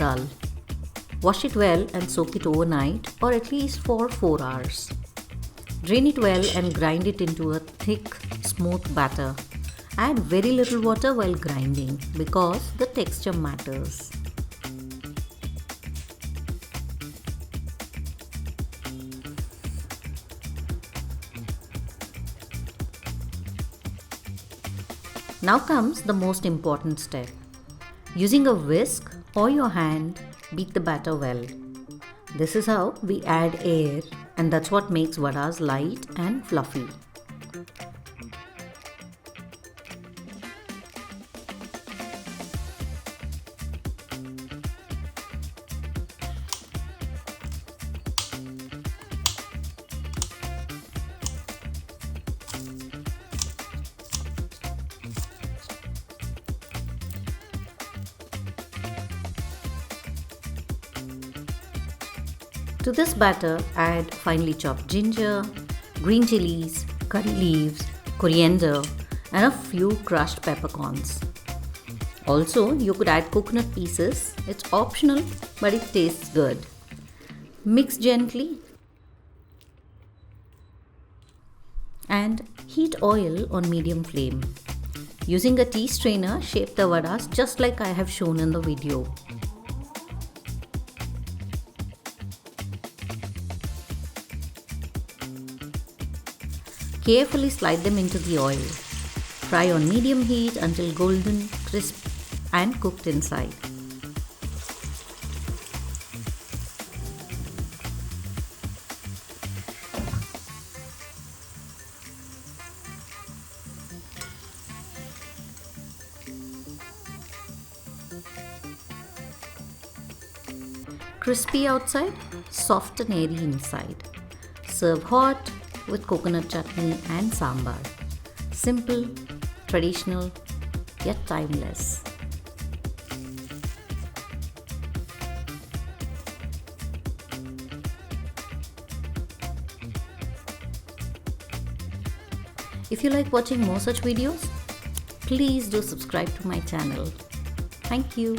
dal. Wash it well and soak it overnight or at least for 4 hours. Drain it well and grind it into a thick, smooth batter. Add very little water while grinding because the texture matters. Now comes the most important step. Using a whisk or your hand, beat the batter well. This is how we add air, and that's what makes vadas light and fluffy. To this batter, add finely chopped ginger, green chillies, curry leaves, coriander, and a few crushed peppercorns. Also, you could add coconut pieces. It's optional, but it tastes good. Mix gently and heat oil on medium flame. Using a tea strainer, shape the vadas just like I have shown in the video. Carefully slide them into the oil. Fry on medium heat until golden, crisp and cooked inside. Crispy outside, soft and airy inside. Serve hot with coconut chutney and sambar. Simple, traditional, yet timeless. If you like watching more such videos, please do subscribe to my channel. Thank you.